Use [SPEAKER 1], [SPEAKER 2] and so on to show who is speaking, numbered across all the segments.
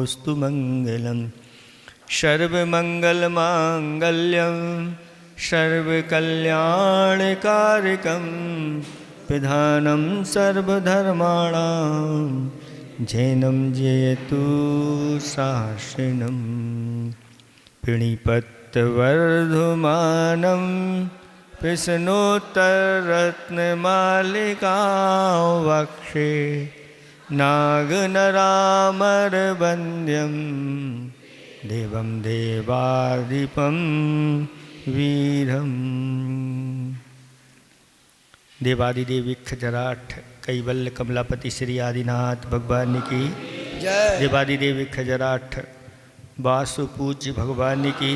[SPEAKER 1] तथास्तु मंगलम। सर्वमंगलमांगल्यं सर्वकल्याणकारकं पिधानं सर्वधर्माणां जैनं जयतु शासनं। पिणिपत्तवर्धमानं प्रश्नोत्तररत्नमालिकां वक्षे नागनरामरवन्द्यं देवं देवाधिपं वीरम। देवादिदेव खजराठ कैवल्य कमलापति श्री आदिनाथ भगवान की
[SPEAKER 2] जय।
[SPEAKER 1] देवादिदेव खजराठ वासु पूज्य भगवान की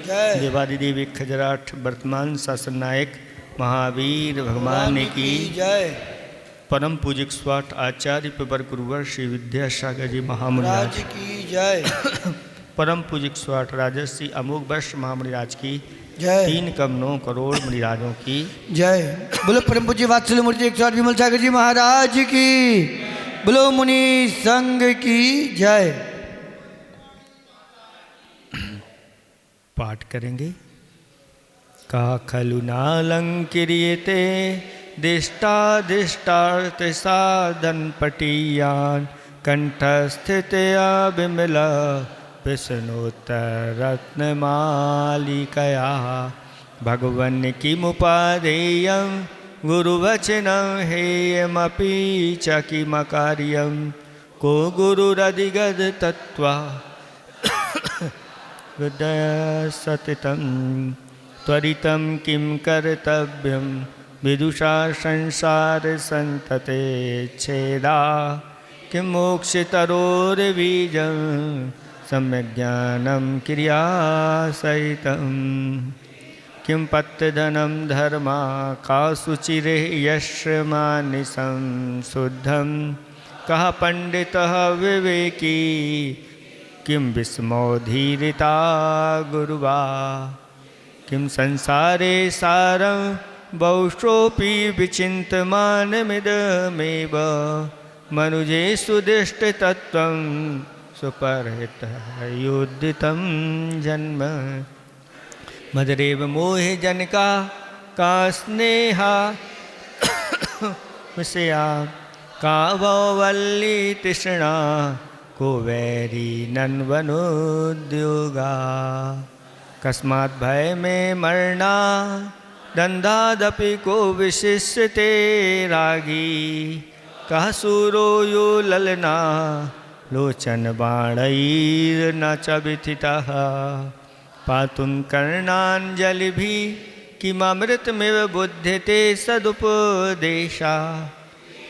[SPEAKER 2] जय।
[SPEAKER 1] देवादिदेव खजराठ वर्तमान शासन नायक महावीर भगवान की
[SPEAKER 2] जय।
[SPEAKER 1] परम पूजिक स्वाट आचार्य प्रवर गुरुवर श्री विद्यासागर जी महामुनिराज
[SPEAKER 2] की जय।
[SPEAKER 1] परम पूजिक स्वाट राजश्री अमोघ वर्ष महामुनिराज की
[SPEAKER 2] जय।
[SPEAKER 1] 3 कम 9 करोड़ मुनिराजों की
[SPEAKER 2] जय। बोलो परम पूज्य वात्सल्य मूर्ति 108 विमल सागर जी महाराज की। बोलो मुनि संघ की जय।
[SPEAKER 1] पाठ करेंगे। का खलु नालंक्रियते दिष्टादिष्टार्थ साधन पटीयान कंठस्थितया विमला विष्णुतरत्नमालिकया भगवन् किमुपादेयं गुरुवचनं हेयमपि च किमकार्यं को गुरुरधिगत तत्त्वा सततं त्वरितं किं कर्तव्यं विदुषा संसार संतते छेदा किं मोक्षतरोर्बीजं सम्यग्ज्ञानं क्रियासहितं किं पत्यधनं धर्मा का शुचिरे यश्मानिशं शुद्धं कः पंडितः विवेकी किं विस्मोधीरिता गुरुवा किं संसारे सारं बहुशोऽपि विचिन्तमानमिदमेव मनुजेषु दिष्टतत्त्वं सुपरहितयोदितं जन्म मदरेव मोहे जनका का स्नेहा विषया का वल्ली तृष्णा को वैरी नन्वनोद्योगा कस्मात् भय में मरना दंधादपि को विशिष्यते रागी कह सूरो यो ललना लोचन बाणैर्न च विथितः पातुं कर्णाञ्जलिभिः किममृतमिव बुध्यते सदुपदेशा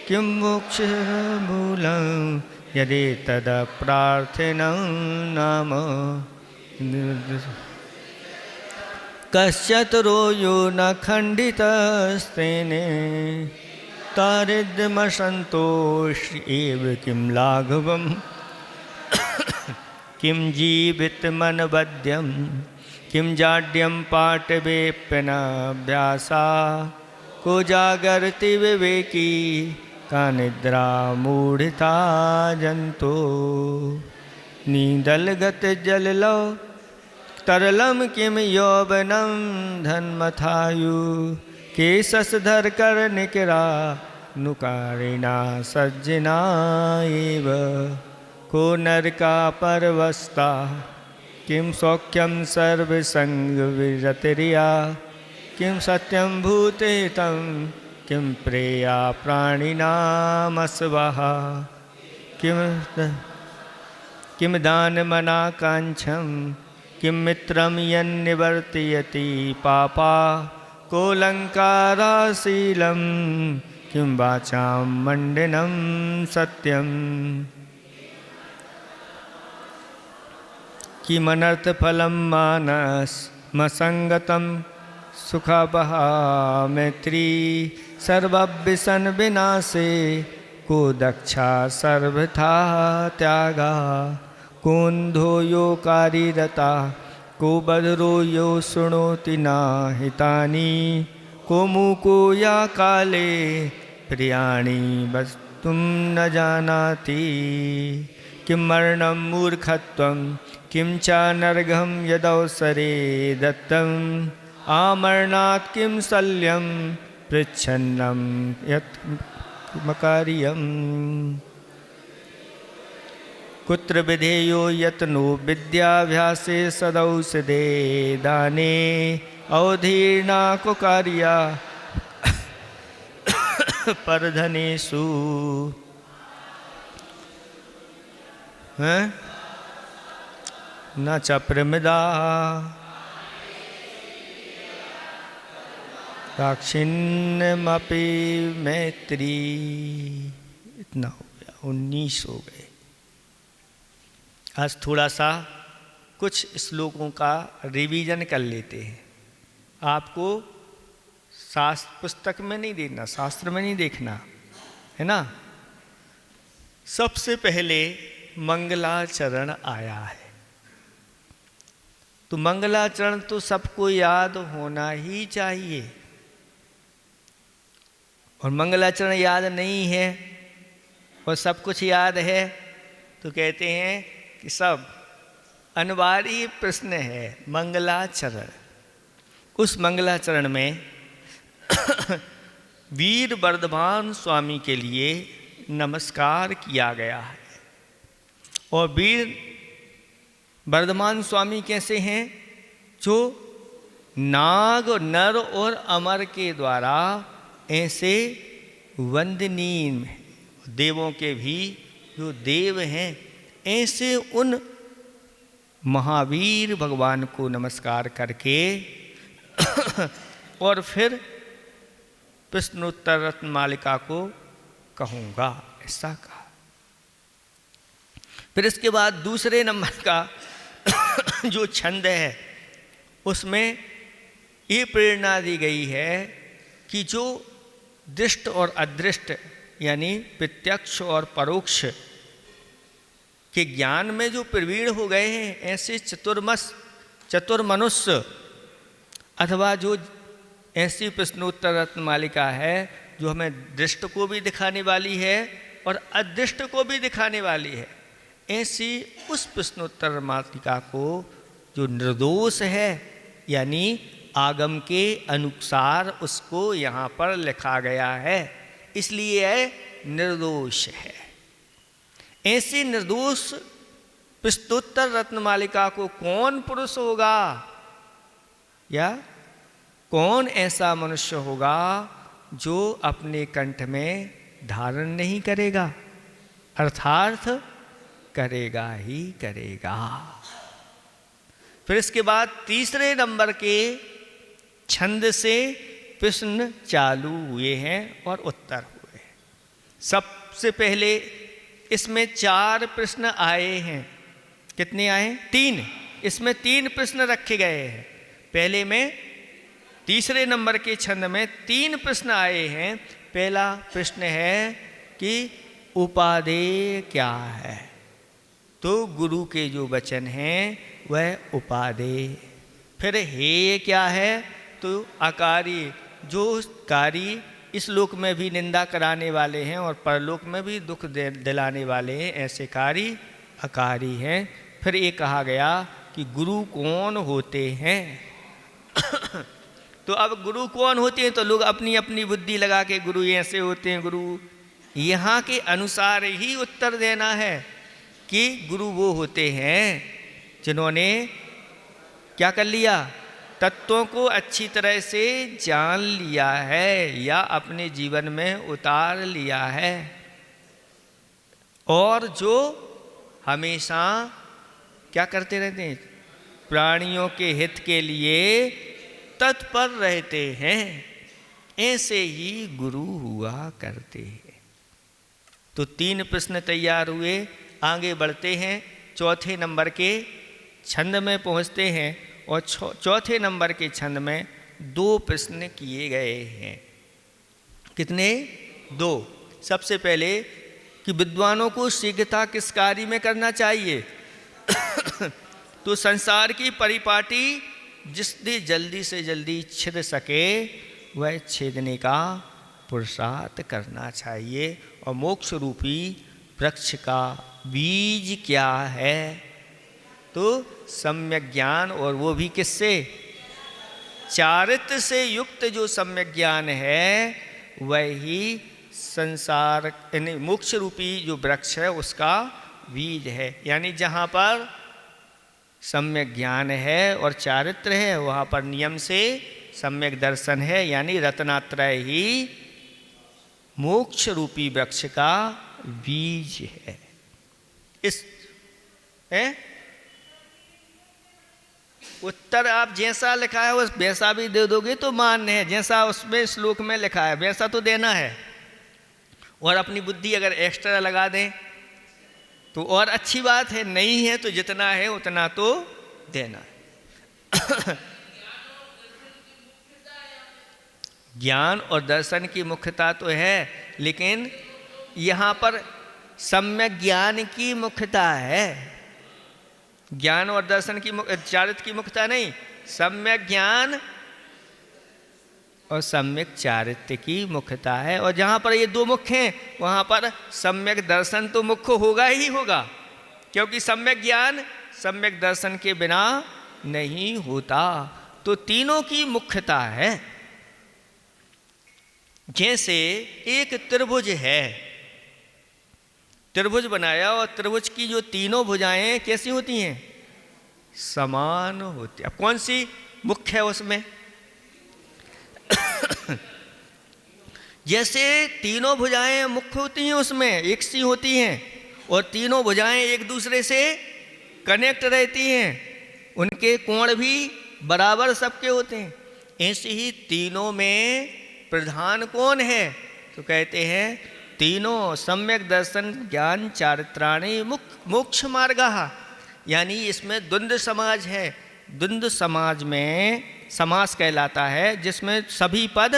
[SPEAKER 1] किं मोक्षमूलं यदि तदा प्रार्थनं नाम कश्चतरो यो न खण्डितस्तेने तारिद्र्यमसन्तोष एव किं लाघवं किं जीवितमनवद्यं किं जाड्यं पाटवेप्यनाभ्यासा को जागर्ति विवेकी का निद्रा मूढ़ता जंतो नीदलगत जललो तरलम किम यौवनम धन्मथायु केशधर कर निकरा नुकारिणा सज्जना एव को नरका परवस्ता किं सौख्यम सर्वसंगविरतिरिया किं सत्यं भूतेतं किं प्रेया प्राणिनामस्वः किं दानमनाकांक्षं किं मित्रं यन्निवर्तयति पापा कोलंकाराशीलं किं वाचां मंडनं सत्यं किमनर्थफलं मानसमसंगतं सुखावहा मैत्री सर्वव्यसन विनाशे को दक्षा सर्वथा त्यागा कुंधो यो कारीरता को बदरो यो शृणोति ना हितानि को मुको या काले प्रियाणि वस्तुं न जानाति किं मरणं मूर्खत्वं किं च नरघं यदवसरे दत्तम् आमरणात् किं शल्यं पृच्छन्नं यत् मकार्यम् कुत्र विधेयो यत्नो विद्याभ्यासे सदौषधे दाने अवधीर्णा कुकार्या परधनेषु। न च प्रमिदा दाक्षिण्यमपि मैत्री। इतना हो गया, 19 हो गए। आज थोड़ा सा कुछ श्लोकों का रिवीजन कर लेते हैं। आपको शास्त्र पुस्तक में नहीं देखना, शास्त्र में नहीं देखना, है ना। सबसे पहले मंगलाचरण आया है, तो मंगलाचरण तो सबको याद होना ही चाहिए। और मंगलाचरण याद नहीं है और सब कुछ याद है तो कहते हैं कि सब अनिवार्य प्रश्न है मंगलाचरण। उस मंगलाचरण में वीर वर्धमान स्वामी के लिए नमस्कार किया गया है। और वीर वर्धमान स्वामी कैसे हैं? जो नाग, नर और अमर के द्वारा ऐसे वंदनीय, देवों के भी जो देव हैं, ऐसे उन महावीर भगवान को नमस्कार करके और फिर प्रश्नोत्तर रत्नमालिका को कहूँगा, ऐसा कहा। फिर इसके बाद दूसरे नंबर का जो छंद है उसमें ये प्रेरणा दी गई है कि जो दृष्ट और अदृष्ट यानी प्रत्यक्ष और परोक्ष के ज्ञान में जो प्रवीण हो गए हैं, ऐसे चतुर्मनुष्य अथवा जो ऐसी प्रश्नोत्तर रत्नमालिका है जो हमें दृष्ट को भी दिखाने वाली है और अदृष्ट को भी दिखाने वाली है, ऐसी उस प्रश्नोत्तर मालिका को जो निर्दोष है यानी आगम के अनुसार उसको यहाँ पर लिखा गया है, इसलिए यह निर्दोष है। ऐसे निर्दोष प्रश्नोत्तर रत्नमालिका को कौन पुरुष होगा या कौन ऐसा मनुष्य होगा जो अपने कंठ में धारण नहीं करेगा, अर्थात करेगा ही करेगा। फिर इसके बाद तीसरे नंबर के छंद से प्रश्न चालू हुए हैं और उत्तर हुए हैं। सबसे पहले इसमें 4 प्रश्न आए हैं। कितने आए? 3। इसमें 3 प्रश्न रखे गए हैं। पहले में तीसरे नंबर के छंद में 3 प्रश्न आए हैं। पहला प्रश्न है कि उपादेय क्या है, तो गुरु के जो वचन हैं वह उपादेय। फिर हेय क्या है, तो अकारी, जो कारी इस लोक में भी निंदा कराने वाले हैं और परलोक में भी दुख दिलाने वाले हैं, ऐसे कारी अकारी हैं। फिर ये कहा गया कि गुरु कौन होते हैं तो अब गुरु कौन होते हैं, तो लोग अपनी अपनी बुद्धि लगा के गुरु ऐसे होते हैं, गुरु यहाँ के अनुसार ही उत्तर देना है कि गुरु वो होते हैं जिन्होंने क्या कर लिया, तत्वों को अच्छी तरह से जान लिया है या अपने जीवन में उतार लिया है और जो हमेशा क्या करते रहते हैं, प्राणियों के हित के लिए तत्पर रहते हैं, ऐसे ही गुरु हुआ करते हैं। तो 3 प्रश्न तैयार हुए, आगे बढ़ते हैं, चौथे नंबर के छंद में पहुंचते हैं और चौथे नंबर के छंद में 2 प्रश्न किए गए हैं। कितने? 2। सबसे पहले कि विद्वानों को शीघ्रता किस कार्य में करना चाहिए तो संसार की परिपाटी जिससे जल्दी से जल्दी छिद सके वह छेदने का पुरुषार्थ करना चाहिए और मोक्ष रूपी वृक्ष का बीज क्या है? तो सम्यक ज्ञान, और वो भी किससे? चारित्र से युक्त जो सम्यक ज्ञान है वही संसार यानी मोक्ष रूपी जो वृक्ष है उसका बीज है। यानी जहाँ पर सम्यक ज्ञान है और चारित्र है वहाँ पर नियम से सम्यक दर्शन है, यानी रत्नात्रय ही मोक्ष रूपी वृक्ष का बीज है। इस उत्तर आप जैसा लिखा है उस वैसा भी दे दोगे तो मान्य है, जैसा उसमें श्लोक में लिखा है वैसा तो देना है। और अपनी बुद्धि अगर एक्स्ट्रा लगा दें तो और अच्छी बात है, नहीं है तो जितना है उतना तो देना है। ज्ञान और दर्शन की मुख्यता तो है, लेकिन यहाँ पर सम्यक ज्ञान की मुख्यता है। ज्ञान और दर्शन की चारित्र की मुख्यता नहीं, सम्यक ज्ञान और सम्यक चारित्र की मुख्यता है। और जहाँ पर ये दो मुख्य हैं वहाँ पर सम्यक दर्शन तो मुख्य होगा ही होगा, क्योंकि सम्यक ज्ञान सम्यक दर्शन के बिना नहीं होता। तो तीनों की मुख्यता है। जैसे एक त्रिभुज है, त्रिभुज बनाया और त्रिभुज की जो तीनों भुजाएं कैसी होती हैं? समान होती। अब कौन सी मुख्य है उसमें? जैसे तीनों भुजाएं मुख्य होती हैं उसमें एक सी होती हैं, और तीनों भुजाएं एक दूसरे से कनेक्ट रहती हैं, उनके कोण भी बराबर सबके होते हैं। ऐसे ही तीनों में प्रधान कौन है? तो कहते हैं तीनों सम्यक दर्शन ज्ञान चारित्राणि मोक्ष मार्गः। यानी इसमें द्वंद्व समाज है। द्वंद्व समाज में समास कहलाता है जिसमें सभी पद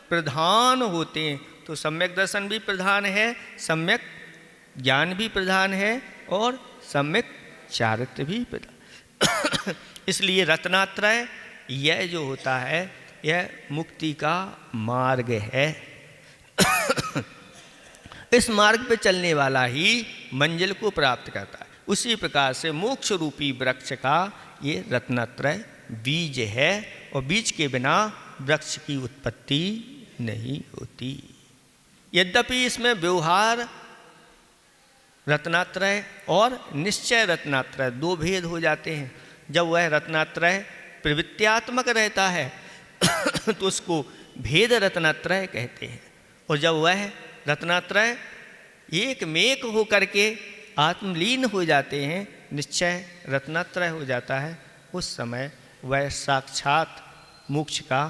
[SPEAKER 1] प्रधान होते हैं। तो सम्यक दर्शन भी प्रधान है, सम्यक ज्ञान भी प्रधान है और सम्यक चारित्र भी प्रधान। इसलिए रत्नात्रय यह जो होता है यह मुक्ति का मार्ग है। इस मार्ग पे चलने वाला ही मंजिल को प्राप्त करता है। उसी प्रकार से मोक्ष रूपी वृक्ष का ये रत्नात्रय बीज है, और बीज के बिना वृक्ष की उत्पत्ति नहीं होती। यद्यपि इसमें व्यवहार रत्नात्रय और निश्चय रत्नात्रय दो भेद हो जाते हैं। जब वह रत्नात्रय प्रवृत्त्यात्मक रहता है तो उसको भेद रत्नात्रय कहते हैं, और जब वह रत्नात्रय एक मेक हो करके आत्मलीन हो जाते हैं, निश्चय रत्नात्रय हो जाता है, उस समय वह साक्षात मोक्ष का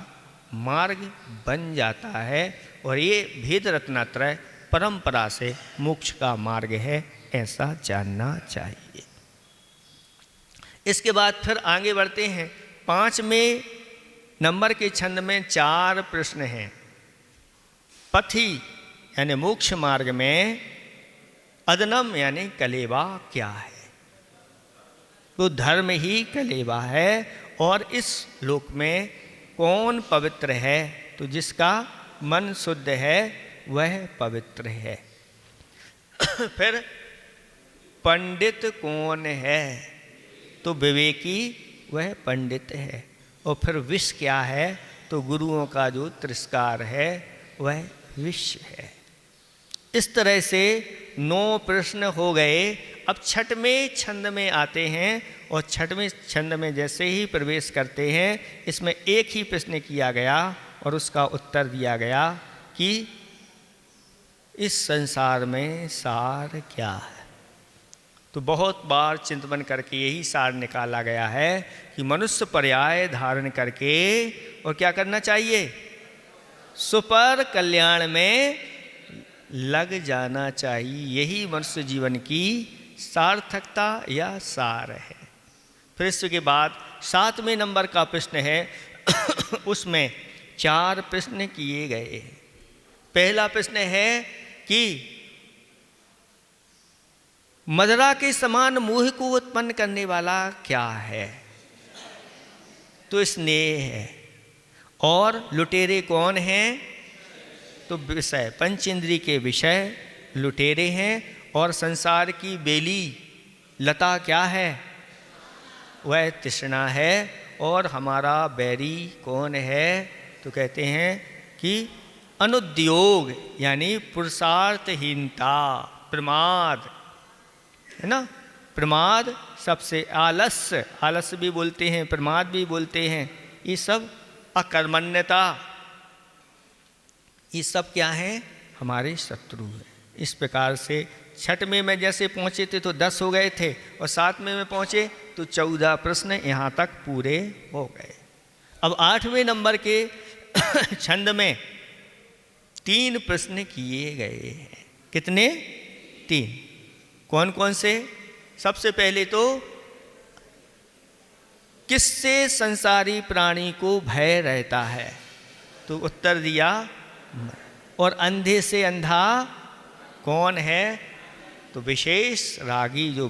[SPEAKER 1] मार्ग बन जाता है। और ये भेद रत्नात्रय परंपरा से मोक्ष का मार्ग है, ऐसा जानना चाहिए। इसके बाद फिर आगे बढ़ते हैं। 5वें नंबर के छंद में 4 प्रश्न हैं। पथि यानी मोक्ष मार्ग में अदनम यानी कलेवा क्या है? तो धर्म ही कलेवा है। और इस लोक में कौन पवित्र है? तो जिसका मन शुद्ध है वह पवित्र है। फिर पंडित कौन है? तो विवेकी वह पंडित है। और फिर विष क्या है? तो गुरुओं का जो तिरस्कार है वह विष है। इस तरह से 9 प्रश्न हो गए। अब 6वें छंद में आते हैं, और 6वें छंद में जैसे ही प्रवेश करते हैं इसमें एक ही प्रश्न किया गया और उसका उत्तर दिया गया कि इस संसार में सार क्या है। तो बहुत बार चिंतन करके यही सार निकाला गया है कि मनुष्य पर्याय धारण करके और क्या करना चाहिए? सुपर कल्याण में लग जाना चाहिए। यही मनुष्य जीवन की सार्थकता या सार है। फिर इसके बाद 7वें नंबर का प्रश्न है उसमें 4 प्रश्न किए गए हैं। पहला प्रश्न है कि मदरा के समान मोह को उत्पन्न करने वाला क्या है? तो स्नेह है। और लुटेरे कौन हैं? तो विषय, पंचेंद्रिय के विषय लुटेरे हैं। और संसार की बेली लता क्या है? वह तृष्णा है। और हमारा बैरी कौन है? तो कहते हैं कि अनुद्योग यानी पुरुषार्थहीनता, प्रमाद, है ना। प्रमाद सबसे, आलस्य, आलस्य भी बोलते हैं, प्रमाद भी बोलते हैं, ये सब अकर्मण्यता, ये सब क्या है? हमारे शत्रु है। इस प्रकार से छठ में मैं जैसे पहुँचे थे तो 10 हो गए थे, और 7 में पहुँचे तो 14 प्रश्न यहाँ तक पूरे हो गए। अब 8वें नंबर के छंद में 3 प्रश्न किए गए हैं। कितने? 3। कौन कौन से? सबसे पहले तो किससे संसारी प्राणी को भय रहता है? तो उत्तर दिया, और अंधे से अंधा कौन है? तो विशेष रागी, जो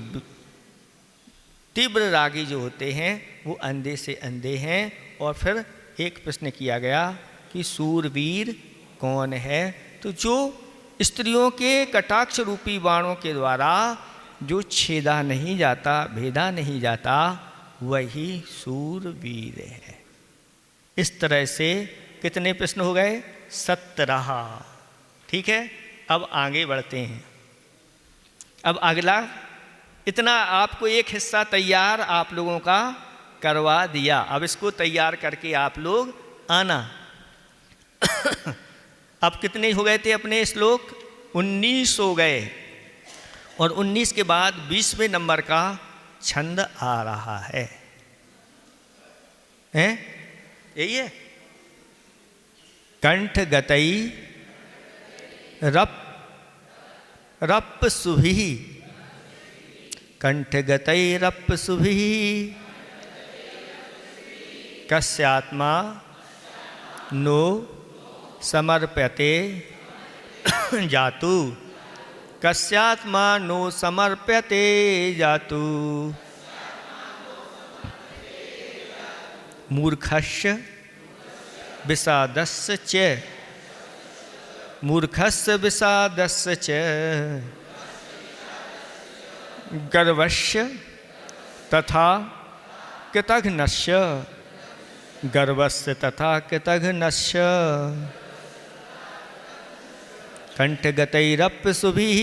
[SPEAKER 1] तीव्र रागी जो होते हैं वो अंधे से अंधे हैं। और फिर एक प्रश्न किया गया कि सूरवीर कौन है? तो जो स्त्रियों के कटाक्ष रूपी बाणों के द्वारा जो छेदा नहीं जाता, भेदा नहीं जाता, वही सूरवीर है। इस तरह से कितने प्रश्न हो गए? 17। ठीक है, अब आगे बढ़ते हैं। अब अगला, इतना आपको एक हिस्सा तैयार आप लोगों का करवा दिया, अब इसको तैयार करके आप लोग आना। अब कितने हो गए थे अपने श्लोक? 19 हो गए, और 19 के बाद 20वें नंबर का छंद आ रहा है, हैं? यही है, कंठ गतई रप रप सुभी, कंठ गतई रप सुभी, कस्यात्मा नो समर्प्यते जातु, कस्यात्मा नो समर्प्यते जातु, मूर्खस्य विषादस्य च, मूर्खस्य विषादस्य च, गर्वस्य तथा कृतघ्नस्य, गर्वस्य तथा कृतघ्नस्य, कंठगतैरप्यसुभिः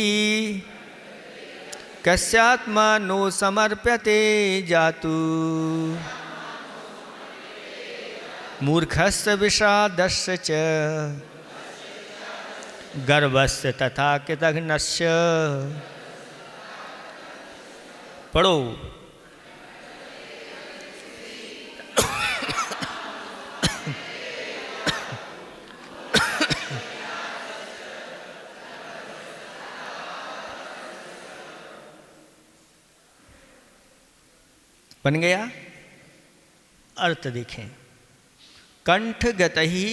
[SPEAKER 1] कस्यात्मा नो समर्प्यते जातु, मूर्खस्य विषादस्य च, गर्वस्य तथा कृतघ्नस्य। पढ़ो। बन गया? अर्थ देखें, कंठगतहि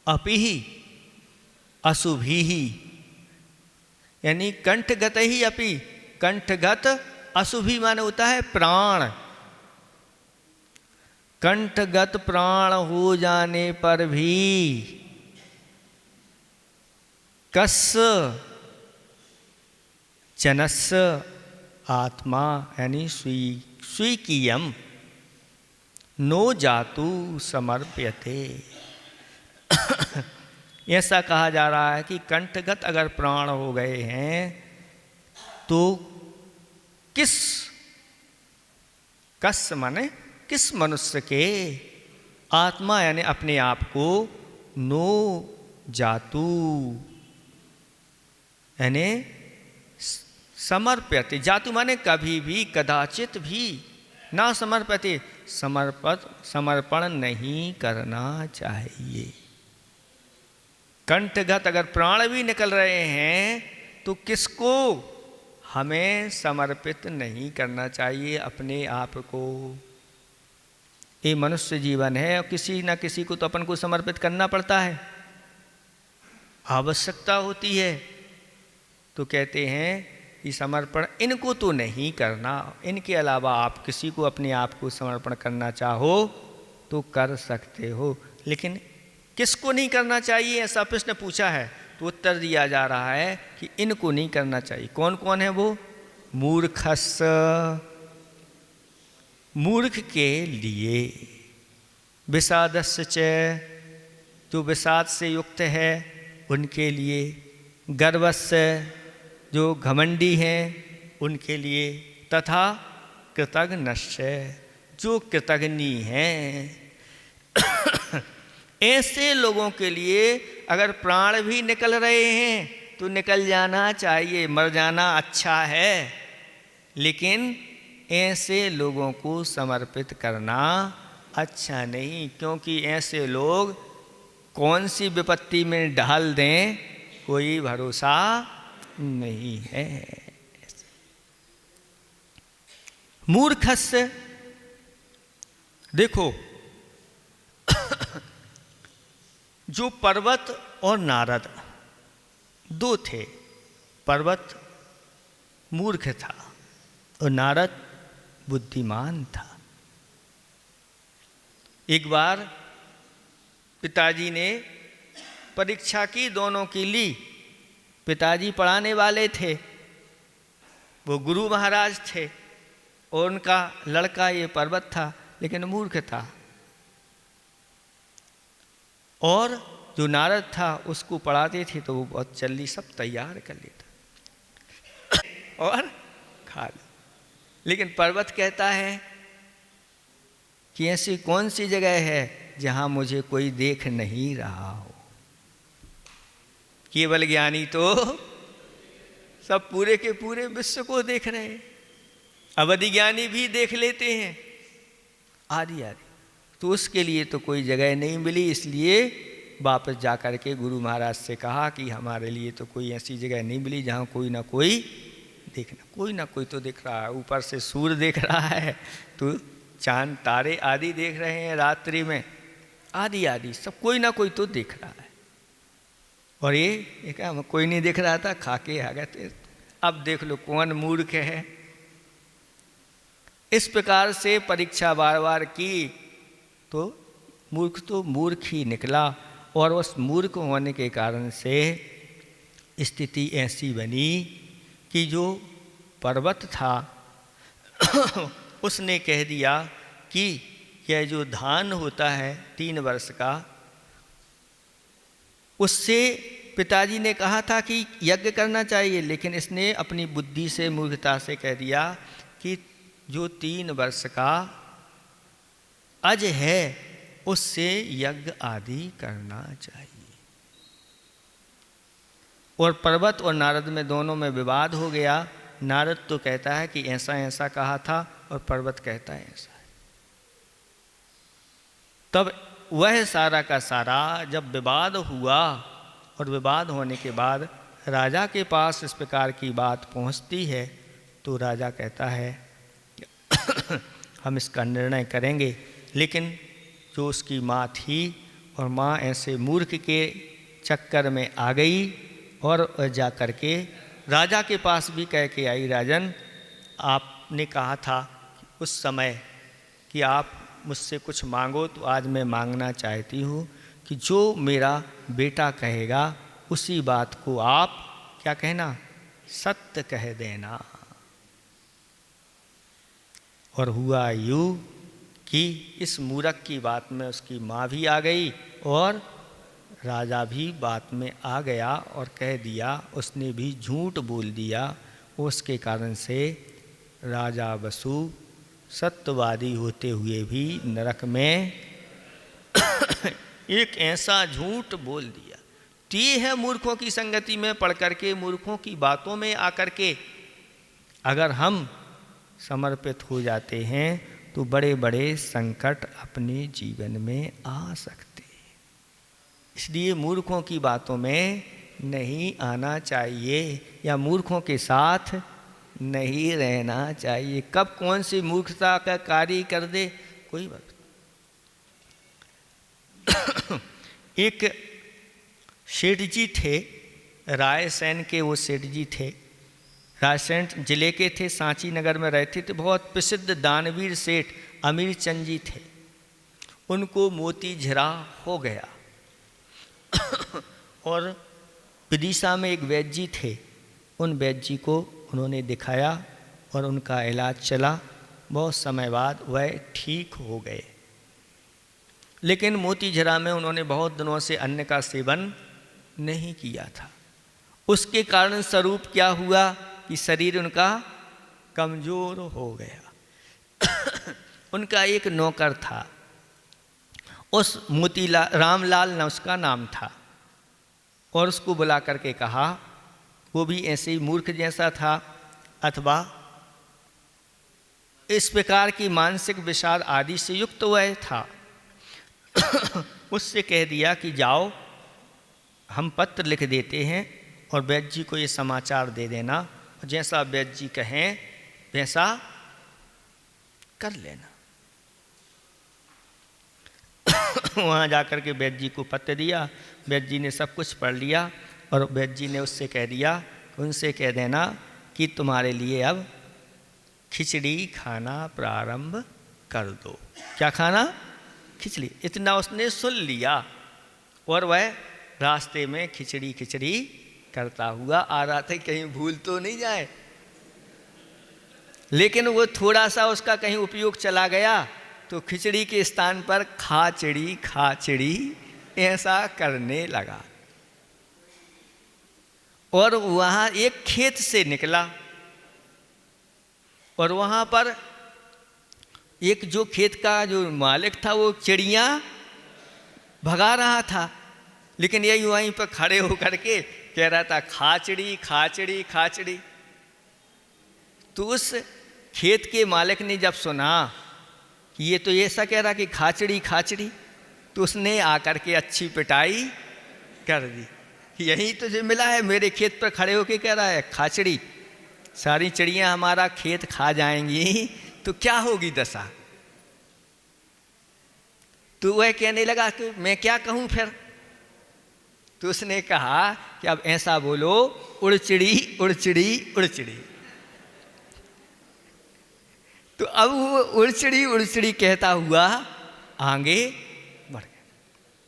[SPEAKER 1] अपिहि अशुभिहि, यानी कंठगतहि अपि, कंठगत अशुभि माने होता है प्राण, कंठगत प्राण हो जाने पर भी कस्य जनस्य आत्मा यानी स्वीकीयम नो जातु समर्प्यते। ऐसा कहा जा रहा है कि कंठगत अगर प्राण हो गए हैं तो कस माने किस मनुष्य के आत्मा यानी अपने आप को नो जातु यानी समर्प्यते, जातु माने कभी भी कदाचित भी ना समर्प्यते, समर्पण नहीं करना चाहिए। कंठगत अगर प्राण भी निकल रहे हैं तो किसको? हमें समर्पित नहीं करना चाहिए अपने आप को। ये मनुष्य जीवन है और किसी न किसी को तो अपन को समर्पित करना पड़ता है, आवश्यकता होती है। तो कहते हैं कि समर्पण इनको तो नहीं करना, इनके अलावा आप किसी को अपने आप को समर्पण करना चाहो तो कर सकते हो, लेकिन किसको नहीं करना चाहिए ऐसा प्रश्न पूछा है। तो उत्तर दिया जा रहा है कि इनको नहीं करना चाहिए। कौन कौन है वो? मूर्खस, मूर्ख के लिए, विषादस्य च, जो विषाद से युक्त है उनके लिए, गर्वस्य, जो घमंडी हैं उनके लिए, तथा कृतघ्नस्य, जो कृतघ्नी हैं। ऐसे लोगों के लिए अगर प्राण भी निकल रहे हैं तो निकल जाना चाहिए, मर जाना अच्छा है, लेकिन ऐसे लोगों को समर्पित करना अच्छा नहीं, क्योंकि ऐसे लोग कौन सी विपत्ति में ढाल दें कोई भरोसा नहीं है। मूर्खस्य, देखो जो पर्वत और नारद दो थे, पर्वत मूर्ख था और नारद बुद्धिमान था। एक बार पिताजी ने परीक्षा की, दोनों की ली। पिताजी पढ़ाने वाले थे, वो गुरु महाराज थे, और उनका लड़का ये पर्वत था, लेकिन मूर्ख था। और जो नारद था उसको पढ़ाते थे तो वो बहुत जल्दी सब तैयार कर लेता और खा लो। लेकिन पर्वत कहता है कि ऐसी कौन सी जगह है जहाँ मुझे कोई देख नहीं रहा हो। केवल ज्ञानी तो सब पूरे के पूरे विश्व को देख रहे हैं, अवधि ज्ञानी भी देख लेते हैं, आदि आदि। तो उसके लिए तो कोई जगह नहीं मिली, इसलिए वापस जा कर के गुरु महाराज से कहा कि हमारे लिए तो कोई ऐसी जगह नहीं मिली जहाँ कोई ना कोई देखना, कोई ना कोई तो दिख रहा है। ऊपर से सूर्य देख रहा है, तो चांद तारे आदि देख रहे हैं रात्रि में, आदि आदि सब कोई ना कोई तो देख रहा है। और ये क्या कोई नहीं दिख रहा था, खा के आ गए। अब देख लो कौन मूर्ख है। इस प्रकार से परीक्षा बार बार की तो मूर्ख ही निकला, और उस मूर्ख होने के कारण से स्थिति ऐसी बनी कि जो पर्वत था उसने कह दिया कि यह जो धान होता है 3 वर्ष का, उससे पिताजी ने कहा था कि यज्ञ करना चाहिए, लेकिन इसने अपनी बुद्धि से, मूर्खता से कह दिया कि जो 3 वर्ष का अज है उससे यज्ञ आदि करना चाहिए। और पर्वत और नारद में दोनों में विवाद हो गया। नारद तो कहता है कि ऐसा ऐसा कहा था, और पर्वत कहता है ऐसा है। तब वह सारा का सारा जब विवाद हुआ, और विवाद होने के बाद राजा के पास इस प्रकार की बात पहुंचती है, तो राजा कहता है हम इसका निर्णय करेंगे। लेकिन जो उसकी माँ थी, और माँ ऐसे मूर्ख के चक्कर में आ गई, और जा कर के राजा के पास भी कह के आई, राजन आपने कहा था उस समय कि आप मुझसे कुछ मांगो, तो आज मैं मांगना चाहती हूँ कि जो मेरा बेटा कहेगा उसी बात को आप क्या कहना, सत्य कह देना। और हुआ यूँ कि इस मूर्ख की बात में उसकी माँ भी आ गई, और राजा भी बात में आ गया और कह दिया, उसने भी झूठ बोल दिया। उसके कारण से राजा वसु सत्यवादी होते हुए भी नरक में एक ऐसा झूठ बोल दिया। तो ये है मूर्खों की संगति में पढ़ करके, मूर्खों की बातों में आकर के अगर हम समर्पित हो जाते हैं तो बड़े बड़े संकट अपने जीवन में आ सकते हैं। इसलिए मूर्खों की बातों में नहीं आना चाहिए, या मूर्खों के साथ नहीं रहना चाहिए। कब कौन सी मूर्खता का कार्य कर दे कोई बात। एक सेठ जी थे, रायसेन के वो सेठ जी थे, रायसेन जिले के थे, सांची नगर में रहते थे। बहुत प्रसिद्ध दानवीर सेठ अमीर चंद जी थे। उनको मोती झरा हो गया और विदिशा में एक वैद्य जी थे, उन वैद्य जी को उन्होंने दिखाया और उनका इलाज चला। बहुत समय बाद वह ठीक हो गए। लेकिन मोतीझरा में उन्होंने बहुत दिनों से अन्न का सेवन नहीं किया था। उसके कारण स्वरूप क्या हुआ कि शरीर उनका कमज़ोर हो गया। उनका एक नौकर था, उस रामलाल न उसका नाम था, और उसको बुला करके कहा, वो भी ऐसे ही मूर्ख जैसा था अथवा इस प्रकार की मानसिक विषाद आदि से युक्त वह था। उससे कह दिया कि जाओ, हम पत्र लिख देते हैं और वैद्य जी को ये समाचार दे देना, और जैसा वैद्य जी कहें वैसा कर लेना। वहाँ जाकर के वैद्य जी को पत्र दिया। वैद्य जी ने सब कुछ पढ़ लिया और वैद्य जी ने उससे कह दिया, उनसे कह देना कि तुम्हारे लिए अब खिचड़ी खाना प्रारंभ कर दो। क्या खाना? खिचड़ी। इतना उसने सुन लिया और वह रास्ते में खिचड़ी खिचड़ी करता हुआ आ रहा था, कहीं भूल तो नहीं जाए। लेकिन वो थोड़ा सा उसका कहीं उपयोग चला गया तो खिचड़ी के स्थान पर खाचड़ी खाचड़ी ऐसा करने लगा। और वहाँ एक खेत से निकला और वहाँ पर एक जो खेत का जो मालिक था वो चिड़ियाँ भगा रहा था, लेकिन यही वहीं पर खड़े होकर के कह रहा था खाचड़ी खाचड़ी खाचड़ी। तो उस खेत के मालिक ने जब सुना कि ये तो ऐसा कह रहा कि खाचड़ी खाचड़ी, तो उसने आकर के अच्छी पिटाई कर दी। यही तुझे मिला है, मेरे खेत पर खड़े होके कह रहा है खाचड़ी, सारी चिड़ियाँ हमारा खेत खा जाएंगी तो क्या होगी दशा। तो वह कहने लगा कि मैं क्या कहूँ फिर। तो उसने कहा कि अब ऐसा बोलो, उड़चिड़ी उड़चिड़ी उड़चिड़ी। तो अब वो उड़चिड़ी उड़चिड़ी कहता हुआ आगे बढ़ गया।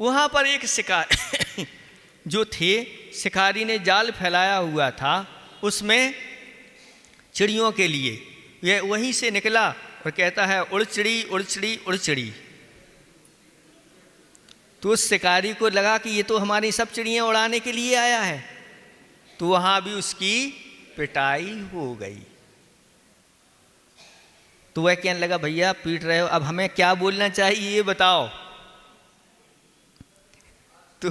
[SPEAKER 1] वहाँ पर एक शिकारी जो थे, शिकारी ने जाल फैलाया हुआ था, उसमें चिड़ियों के लिए यह वहीं से निकला और कहता है उड़चिड़ी उड़चिड़ी उड़चिड़ी। तो उस शिकारी को लगा कि ये तो हमारी सब चिड़ियाँ उड़ाने के लिए आया है, तो वहाँ भी उसकी पिटाई हो गई। तो वह कहने लगा भैया पीट रहे हो, अब हमें क्या बोलना चाहिए ये बताओ। तो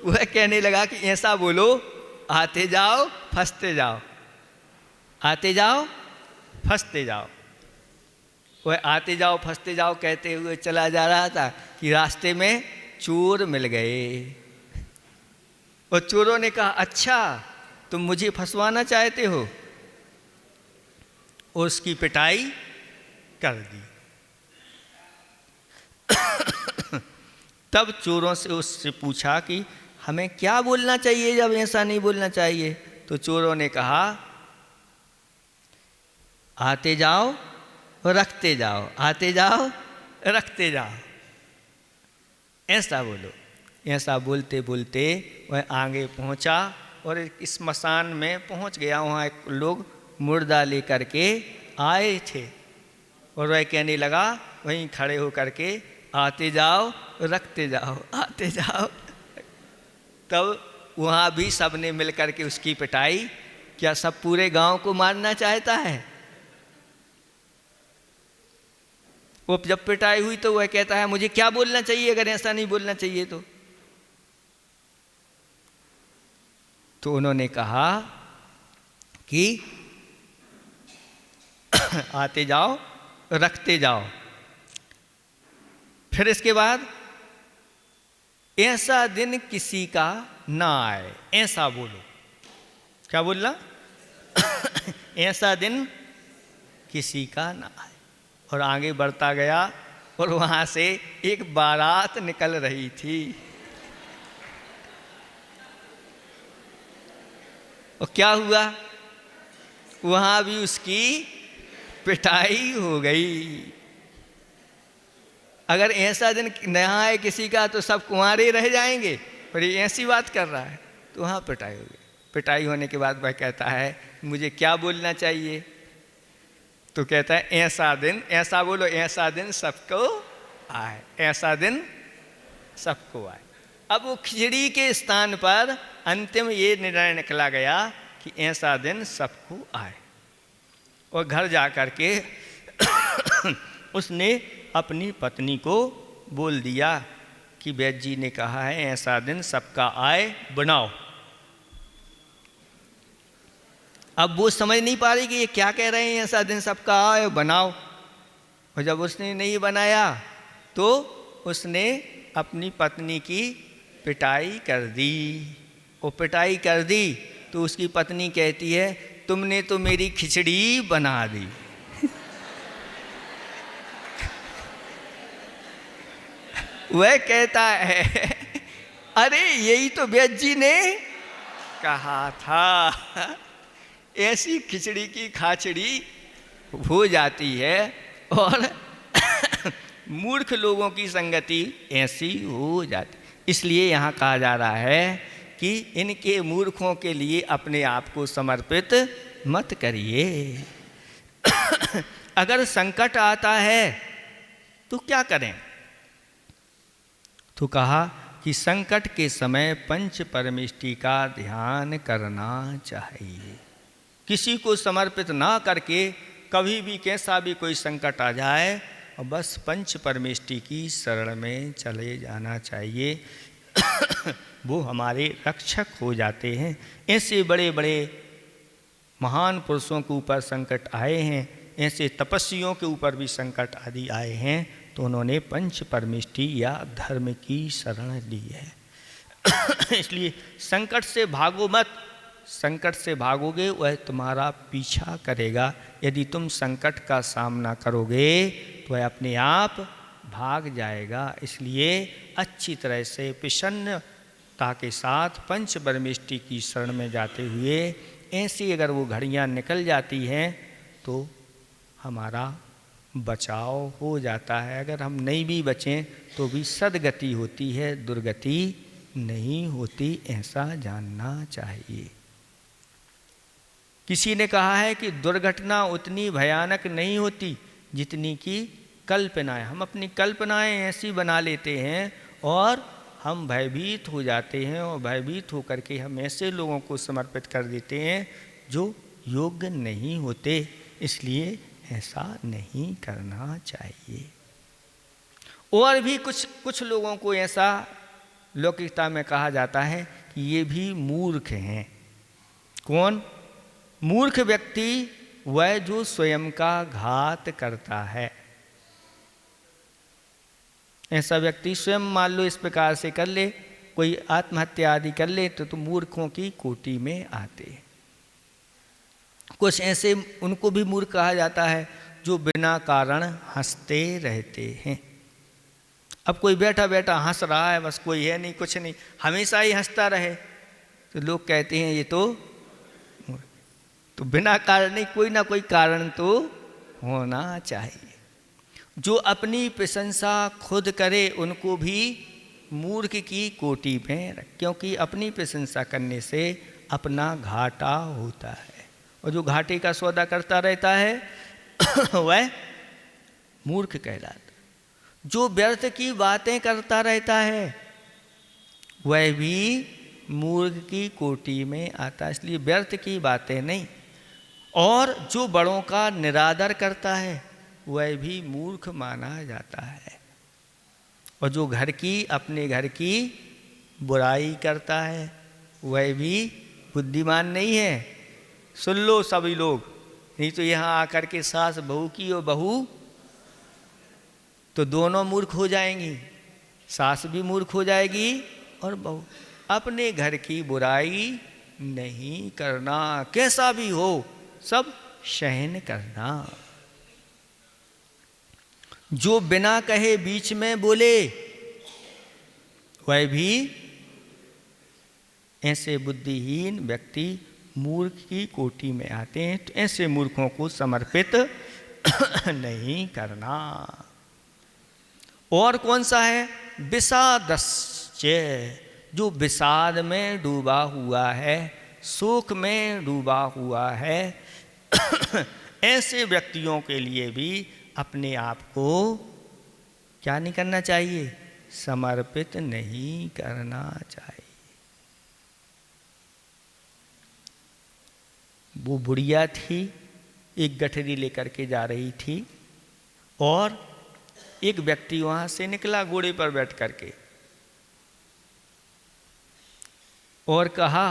[SPEAKER 1] वह कहने लगा कि ऐसा बोलो, आते जाओ फंसते जाओ, आते जाओ फंसते जाओ। वह आते जाओ फंसते जाओ कहते हुए चला जा रहा था कि रास्ते में चोर मिल गए। और चोरों ने कहा अच्छा तुम मुझे फंसवाना चाहते हो, और उसकी पिटाई कर दी। तब चोरों से उससे पूछा कि हमें क्या बोलना चाहिए जब ऐसा नहीं बोलना चाहिए। तो चोरों ने कहा आते जाओ रखते जाओ, आते जाओ रखते जाओ, ऐसा बोलो। ऐसा बोलते बोलते वह आगे पहुंचा और एक स्मशान में पहुंच गया। वहाँ एक लोग मुर्दा लेकर के आए थे और वह कहने लगा वहीं खड़े होकर के आते जाओ रखते जाओ, आते जाओ। तब वहाँ भी सब ने मिल कर के उसकी पिटाई। क्या सब पूरे गांव को मारना चाहता है? वो जब पिटाई हुई तो वह कहता है मुझे क्या बोलना चाहिए अगर ऐसा नहीं बोलना चाहिए तो उन्होंने कहा कि आते जाओ रखते जाओ। फिर इसके बाद ऐसा दिन किसी का ना आए, ऐसा बोलो। क्या बोलना? ऐसा दिन किसी का ना आए। और आगे बढ़ता गया और वहाँ से एक बारात निकल रही थी। और क्या हुआ? वहाँ भी उसकी पिटाई हो गई। अगर ऐसा दिन न आए किसी का तो सब कुंवारे रह जाएंगे, पर ये ऐसी बात कर रहा है। तो वहाँ पिटाई हो गई। पिटाई होने के बाद वह कहता है मुझे क्या बोलना चाहिए, तो कहता है ऐसा दिन, ऐसा बोलो, ऐसा दिन सबको आए, ऐसा दिन सबको आए। अब वो खिचड़ी के स्थान पर अंतिम ये निर्णय निकला गया कि ऐसा दिन सबको आए। और घर जा कर के उसने अपनी पत्नी को बोल दिया कि वैद्य जी ने कहा है ऐसा दिन सबका आए, बनाओ। अब वो समझ नहीं पा रही कि ये क्या कह रहे हैं, ऐसा दिन सबका आए बनाओ। और जब उसने नहीं बनाया तो उसने अपनी पत्नी की पिटाई कर दी। वो पिटाई कर दी तो उसकी पत्नी कहती है तुमने तो मेरी खिचड़ी बना दी। वह कहता है अरे यही तो वैद्य जी ने कहा था, ऐसी खिचड़ी की खाचड़ी हो जाती है और मूर्ख लोगों की संगति ऐसी हो जाती। इसलिए यहाँ कहा जा रहा है कि इनके मूर्खों के लिए अपने आप को समर्पित मत करिए। अगर संकट आता है तो क्या करें, तो कहा कि संकट के समय पंच परमेष्टि का ध्यान करना चाहिए। किसी को समर्पित ना करके कभी भी कैसा भी कोई संकट आ जाए और बस पंच परमेष्टि की शरण में चले जाना चाहिए। वो हमारे रक्षक हो जाते हैं। ऐसे बड़े बड़े महान पुरुषों के ऊपर संकट आए हैं, ऐसे तपस्वियों के ऊपर भी संकट आदि आए हैं, तो उन्होंने पंच परमेष्टि या धर्म की शरण ली है। इसलिए संकट से भागो मत, संकट से भागोगे वह तुम्हारा पीछा करेगा। यदि तुम संकट का सामना करोगे तो वह अपने आप भाग जाएगा। इसलिए अच्छी तरह से प्रसन्नता के साथ पंच परमेष्टि की शरण में जाते हुए ऐसी अगर वो घड़ियाँ निकल जाती हैं तो हमारा बचाव हो जाता है। अगर हम नहीं भी बचें तो भी सद्गति होती है, दुर्गति नहीं होती, ऐसा जानना चाहिए। किसी ने कहा है कि दुर्घटना उतनी भयानक नहीं होती जितनी कि कल्पनाएं। हम अपनी कल्पनाएं ऐसी बना लेते हैं और हम भयभीत हो जाते हैं, और भयभीत होकर के हम ऐसे लोगों को समर्पित कर देते हैं जो योग्य नहीं होते। इसलिए ऐसा नहीं करना चाहिए। और भी कुछ लोगों को ऐसा लौकिकता में कहा जाता है कि ये भी मूर्ख हैं। कौन? मूर्ख व्यक्ति वह जो स्वयं का घात करता है। ऐसा व्यक्ति स्वयं मान लो इस प्रकार से कर ले, कोई आत्महत्या आदि कर ले तो मूर्खों की कोटि में आते हैं। कुछ ऐसे उनको भी मूर्ख कहा जाता है जो बिना कारण हंसते रहते हैं। अब कोई बैठा बैठा हंस रहा है, बस कोई है नहीं, कुछ नहीं, हमेशा ही हंसता रहे, तो लोग कहते हैं ये तो बिना कारण नहीं, कोई ना कोई कारण तो होना चाहिए। जो अपनी प्रशंसा खुद करे उनको भी मूर्ख की कोटि में रख, क्योंकि अपनी प्रशंसा करने से अपना घाटा होता है, और जो घाटे का सौदा करता रहता है वह मूर्ख कहलाता। जो व्यर्थ की बातें करता रहता है वह भी मूर्ख की कोटि में आता है। इसलिए व्यर्थ की बातें नहीं। और जो बड़ों का निरादर करता है वह भी मूर्ख माना जाता है। और जो अपने घर की बुराई करता है वह भी बुद्धिमान नहीं है। सुन लो सभी लोग, नहीं तो यहाँ आकर के सास बहू की और बहू तो दोनों मूर्ख हो जाएंगी। सास भी मूर्ख हो जाएगी और बहू। अपने घर की बुराई नहीं करना, कैसा भी हो सब सहन करना। जो बिना कहे बीच में बोले वह भी, ऐसे बुद्धिहीन व्यक्ति मूर्ख की कोटि में आते हैं। तो ऐसे मूर्खों को समर्पित नहीं करना। और कौन सा है? विषादस्य, जो विषाद में डूबा हुआ है, शोक में डूबा हुआ है, ऐसे व्यक्तियों के लिए भी अपने आप को क्या नहीं करना चाहिए? समर्पित नहीं करना चाहिए। वो बुढ़िया थी, एक गठरी लेकर के जा रही थी और एक व्यक्ति वहाँ से निकला घोड़े पर बैठ करके और कहा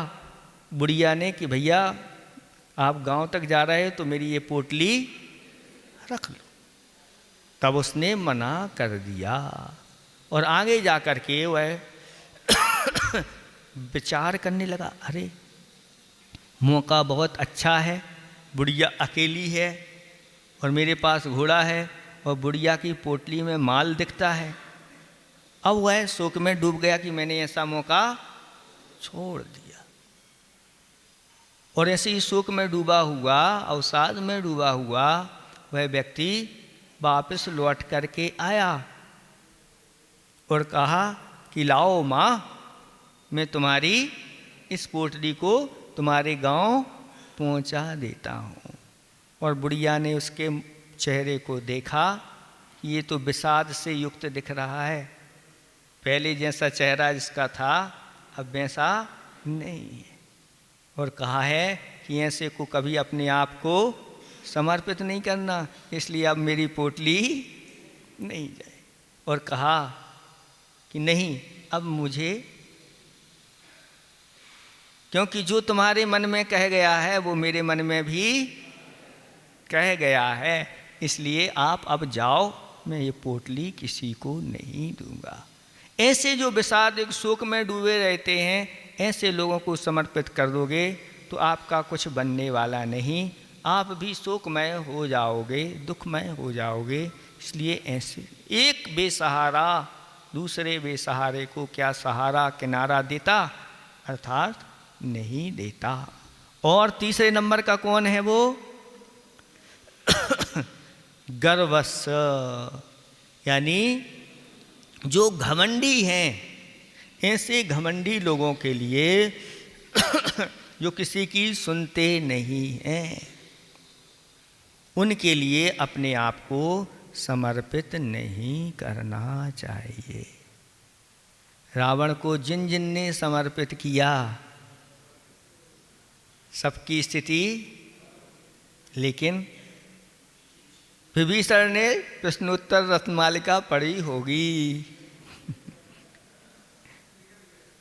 [SPEAKER 1] बुढ़िया ने कि भैया आप गांव तक जा रहे हो तो मेरी ये पोटली रख लो। तब उसने मना कर दिया और आगे जा कर के वह विचार करने लगा, अरे मौका बहुत अच्छा है, बुढ़िया अकेली है और मेरे पास घोड़ा है और बुढ़िया की पोटली में माल दिखता है। अब वह शोक में डूब गया कि मैंने ऐसा मौका छोड़ दिया और ऐसे ही शोक में डूबा हुआ, अवसाद में डूबा हुआ वह व्यक्ति वापस लौट करके आया और कहा कि लाओ माँ, मैं तुम्हारी इस पोटली को तुम्हारे गांव पहुंचा देता हूँ। और बुढ़िया ने उसके चेहरे को देखा कि ये तो विषाद से युक्त दिख रहा है, पहले जैसा चेहरा जिसका था अब वैसा नहीं है, और कहा है कि ऐसे को कभी अपने आप को समर्पित नहीं करना, इसलिए अब मेरी पोटली नहीं जाए। और कहा कि नहीं, अब मुझे, क्योंकि जो तुम्हारे मन में कह गया है वो मेरे मन में भी कह गया है, इसलिए आप अब जाओ, मैं ये पोटली किसी को नहीं दूंगा। ऐसे जो विषाद एक शोक में डूबे रहते हैं, ऐसे लोगों को समर्पित कर दोगे तो आपका कुछ बनने वाला नहीं, आप भी शोकमय हो जाओगे, दुखमय हो जाओगे। इसलिए ऐसे एक बेसहारा दूसरे बेसहारे को क्या सहारा किनारा देता, अर्थात नहीं देता। और तीसरे नंबर का कौन है वो? गर्वस्स, यानी जो घमंडी हैं। ऐसे घमंडी लोगों के लिए जो किसी की सुनते नहीं हैं, उनके लिए अपने आप को समर्पित नहीं करना चाहिए। रावण को जिन जिन ने समर्पित किया सबकी स्थिति, लेकिन विभीषण ने प्रश्नोत्तर रत्नमालिका पढ़ी होगी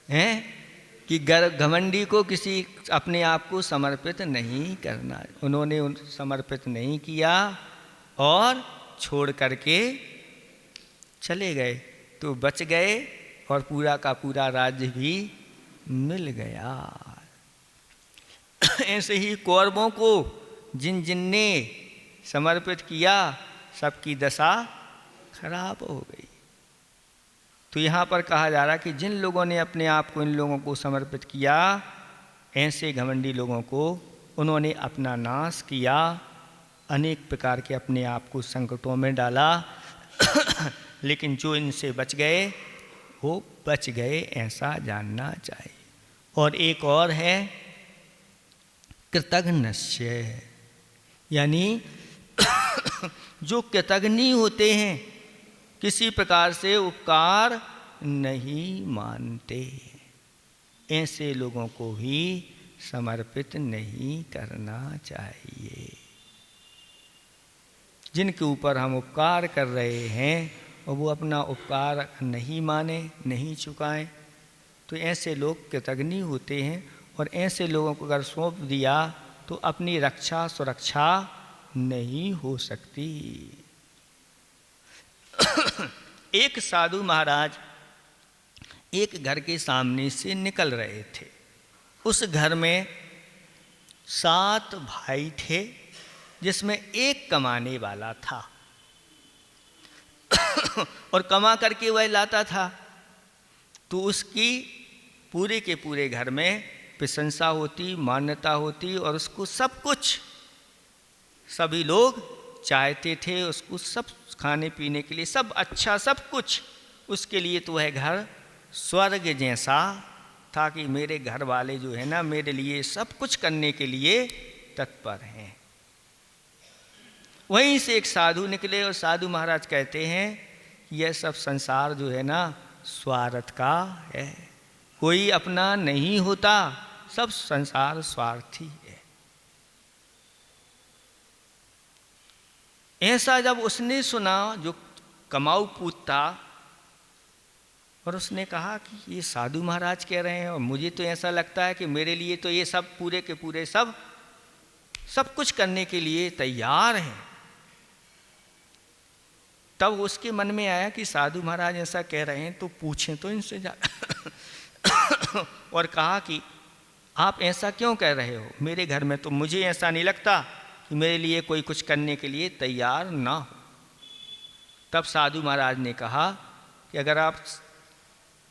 [SPEAKER 1] हैं कि घमंडी को किसी अपने आप को समर्पित नहीं करना। उन्होंने समर्पित नहीं किया और छोड़ करके चले गए तो बच गए और पूरा का पूरा राज्य भी मिल गया। ऐसे ही कौरवों को जिन जिन ने समर्पित किया सबकी दशा खराब हो गई। तो यहाँ पर कहा जा रहा कि जिन लोगों ने अपने आप को इन लोगों को समर्पित किया, ऐसे घमंडी लोगों को उन्होंने अपना नाश किया, अनेक प्रकार के अपने आप को संकटों में डाला। लेकिन जो इनसे बच गए वो बच गए, ऐसा जानना चाहिए। और एक और है कृतघ्नस्य, यानी जो कृतघ्नी होते हैं, किसी प्रकार से उपकार नहीं मानते, ऐसे लोगों को भी समर्पित नहीं करना चाहिए। जिनके ऊपर हम उपकार कर रहे हैं और वो अपना उपकार नहीं माने, नहीं चुकाएं, तो ऐसे लोग कृतघ्नी होते हैं। और ऐसे लोगों को अगर सौंप दिया तो अपनी रक्षा सुरक्षा नहीं हो सकती। एक साधु महाराज एक घर के सामने से निकल रहे थे। उस घर में 7 भाई थे, जिसमें एक कमाने वाला था और कमा करके वह लाता था, तो उसकी पूरे के पूरे घर में प्रशंसा होती, मान्यता होती और उसको सब कुछ सभी लोग चाहते थे, उसको सब खाने पीने के लिए सब अच्छा, सब कुछ उसके लिए तो वह घर स्वर्ग जैसा था कि मेरे घर वाले जो है ना मेरे लिए सब कुछ करने के लिए तत्पर हैं। वहीं से एक साधु निकले और साधु महाराज कहते हैं यह सब संसार जो है ना स्वार्थ का है, कोई अपना नहीं होता, सब संसार स्वार्थी है। ऐसा जब उसने सुना, जो कमाऊ पूत था, और उसने कहा कि ये साधु महाराज कह रहे हैं और मुझे तो ऐसा लगता है कि मेरे लिए तो ये सब पूरे के पूरे सब कुछ करने के लिए तैयार हैं। तब उसके मन में आया कि साधु महाराज ऐसा कह रहे हैं तो पूछें तो इनसे जा और कहा कि आप ऐसा क्यों कह रहे हो, मेरे घर में तो मुझे ऐसा नहीं लगता कि मेरे लिए कोई कुछ करने के लिए तैयार ना हो। तब साधु महाराज ने कहा कि अगर आप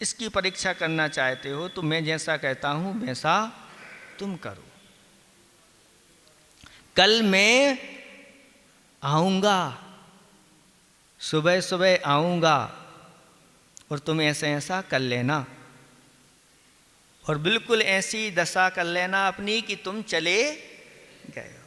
[SPEAKER 1] इसकी परीक्षा करना चाहते हो तो मैं जैसा कहता हूँ वैसा तुम करो। कल मैं आऊँगा, सुबह सुबह आऊँगा और तुम ऐसा कर लेना, और बिल्कुल ऐसी दशा कर लेना अपनी कि तुम चले गए हो,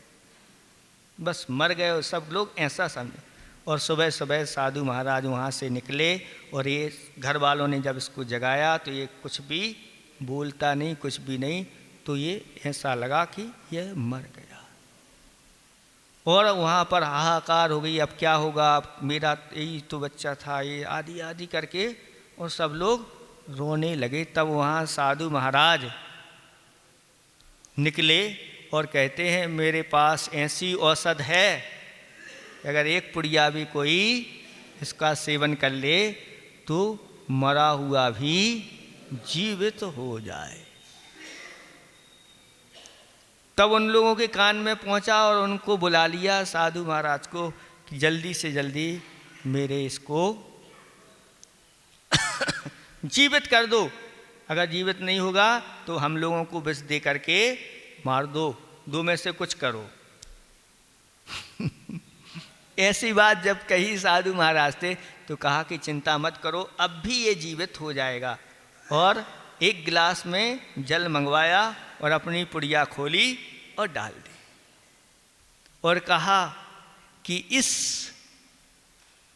[SPEAKER 1] बस मर गए हो, सब लोग ऐसा समझे। और सुबह सुबह साधु महाराज वहाँ से निकले और ये घर वालों ने जब इसको जगाया तो ये कुछ भी बोलता नहीं, कुछ भी नहीं, तो ये ऐसा लगा कि यह मर गया। और वहाँ पर हाहाकार हो गई, अब क्या होगा, अब मेरा यही तो बच्चा था, ये आदि आदि करके, और सब लोग रोने लगे। तब वहाँ साधु महाराज निकले और कहते हैं मेरे पास ऐसी औषध है, अगर एक पुड़िया भी कोई इसका सेवन कर ले तो मरा हुआ भी जीवित हो जाए। तब उन लोगों के कान में पहुंचा और उनको बुला लिया साधु महाराज को कि जल्दी से जल्दी मेरे इसको जीवित कर दो, अगर जीवित नहीं होगा तो हम लोगों को विष दे करके मार दो, दो में से कुछ करो। ऐसी बात जब कही साधु महाराज थे तो कहा कि चिंता मत करो, अब भी ये जीवित हो जाएगा। और एक गिलास में जल मंगवाया और अपनी पुड़िया खोली और डाल दी और कहा कि इस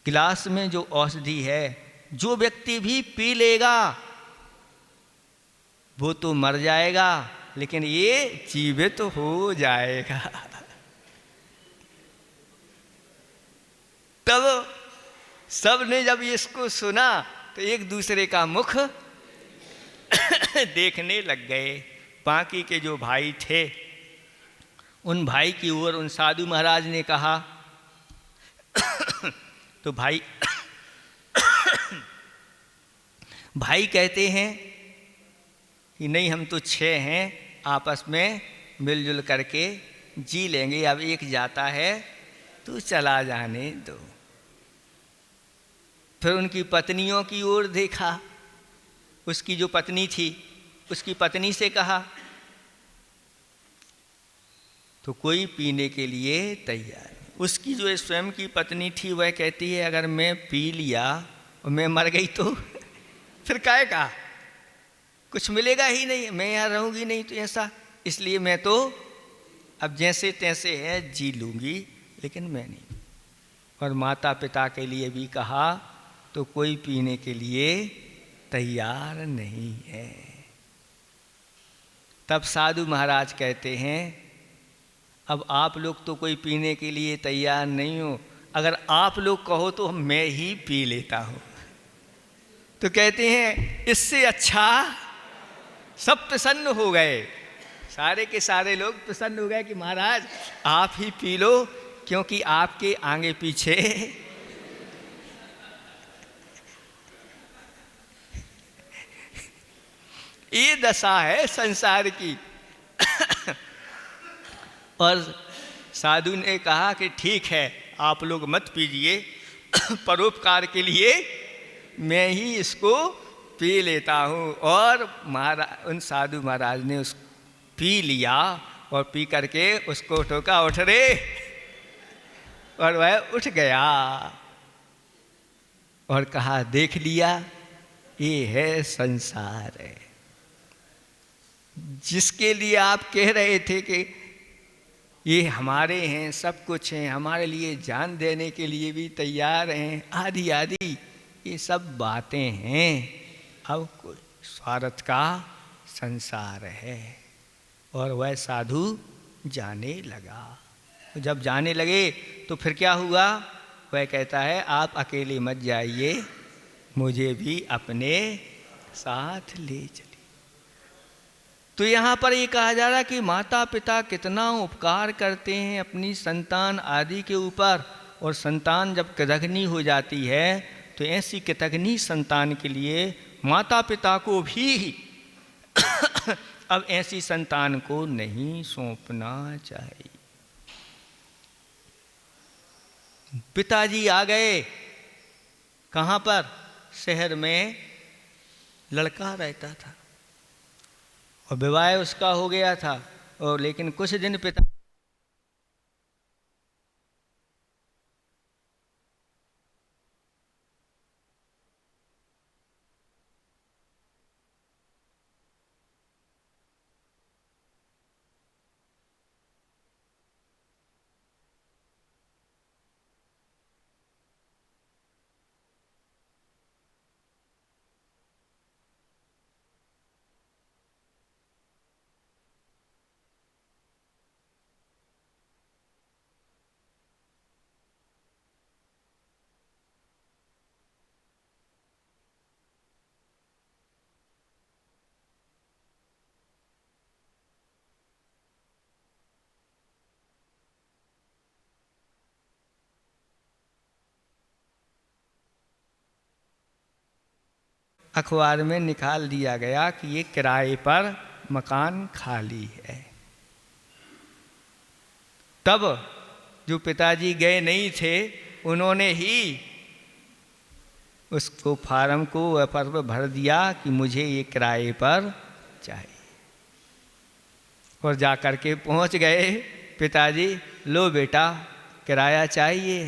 [SPEAKER 1] गिलास में जो औषधि है जो व्यक्ति भी पी लेगा वो तो मर जाएगा, लेकिन ये जीवित हो जाएगा। तब सब ने जब इसको सुना तो एक दूसरे का मुख देखने लग गए। बाकी के जो भाई थे उन भाई की ओर उन साधु महाराज ने कहा तो भाई कहते हैं कि नहीं, हम तो 6 हैं, आपस में मिलजुल करके जी लेंगे, अब एक जाता है तो चला जाने दो। फिर उनकी पत्नियों की ओर देखा, उसकी जो पत्नी थी उसकी पत्नी से कहा तो कोई पीने के लिए तैयार। उसकी जो स्वयं की पत्नी थी वह कहती है अगर मैं पी लिया और मैं मर गई तो फिर काहे का, कुछ मिलेगा ही नहीं, मैं यहाँ रहूँगी नहीं, तो ऐसा, इसलिए मैं तो अब जैसे तैसे है जी लूँगी, लेकिन मैं नहीं। और माता पिता के लिए भी कहा तो कोई पीने के लिए तैयार नहीं है। तब साधु महाराज कहते हैं अब आप लोग तो कोई पीने के लिए तैयार नहीं हो, अगर आप लोग कहो तो मैं ही पी लेता हूँ। तो कहते हैं इससे अच्छा, सब प्रसन्न हो गए, सारे के सारे लोग प्रसन्न हो गए कि महाराज आप ही पी लो, क्योंकि आपके आगे पीछे ये दशा है संसार की। और साधु ने कहा कि ठीक है आप लोग मत पीजिए, परोपकार के लिए मैं ही इसको पी लेता हूँ। और उन साधु महाराज ने उस पी लिया और पी करके उसको ठोका, उठ रे, और वह उठ गया और कहा देख लिया ये है संसार है। जिसके लिए आप कह रहे थे कि ये हमारे हैं, सब कुछ हैं, हमारे लिए जान देने के लिए भी तैयार हैं, आदि आदि, ये सब बातें हैं। अब कोई स्वार्थ का संसार है। और वह साधु जाने लगा। जब जाने लगे तो फिर क्या हुआ? वह कहता है आप अकेले मत जाइए, मुझे भी अपने साथ ले चलिए। तो यहाँ पर ये कहा जा रहा कि माता पिता कितना उपकार करते हैं अपनी संतान आदि के ऊपर, और संतान जब कृतघ्नी हो जाती है तो ऐसी कृतघ्नी संतान के लिए माता पिता को भी अब ऐसी संतान को नहीं सौंपना चाहिए। पिताजी आ गए, कहाँ पर? शहर में लड़का रहता था और विवाह उसका हो गया था, और लेकिन कुछ दिन पिता अखबार में निकाल दिया गया कि ये किराए पर मकान खाली है। तब जो पिताजी गए नहीं थे उन्होंने ही उसको फार्म को पर भर दिया कि मुझे ये किराए पर चाहिए। और जा कर के पहुंच गए पिताजी, लो बेटा किराया चाहिए।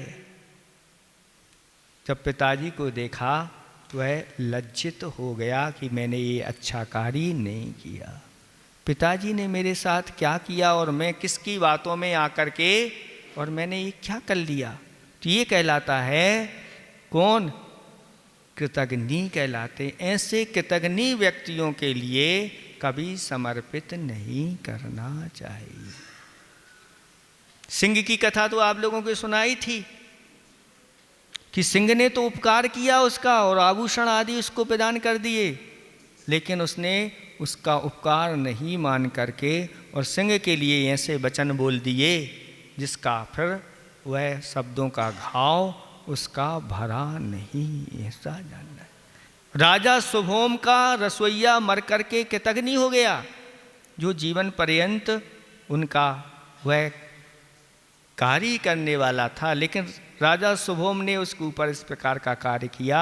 [SPEAKER 1] जब पिताजी को देखा वह लज्जित हो गया कि मैंने ये अच्छा कार्य नहीं किया। पिताजी ने मेरे साथ क्या किया और मैं किसकी बातों में आकर के और मैंने ये क्या कर लिया? तो ये कहलाता है कौन? कृतघ्नी कहलाते। ऐसे कृतघ्नी व्यक्तियों के लिए कभी समर्पित नहीं करना चाहिए। सिंह की कथा तो आप लोगों को सुनाई थी कि सिंह ने तो उपकार किया उसका और आभूषण आदि उसको प्रदान कर दिए, लेकिन उसने उसका उपकार नहीं मान करके और सिंह के लिए ऐसे वचन बोल दिए जिसका फिर वह शब्दों का घाव उसका भरा नहीं। ऐसा जानना है। राजा सुभोम का रसोइया मर करके कृतघ्नी हो गया, जो जीवन पर्यंत उनका वह कार्य करने वाला था, लेकिन राजा सुभोम ने उसके ऊपर इस प्रकार का कार्य किया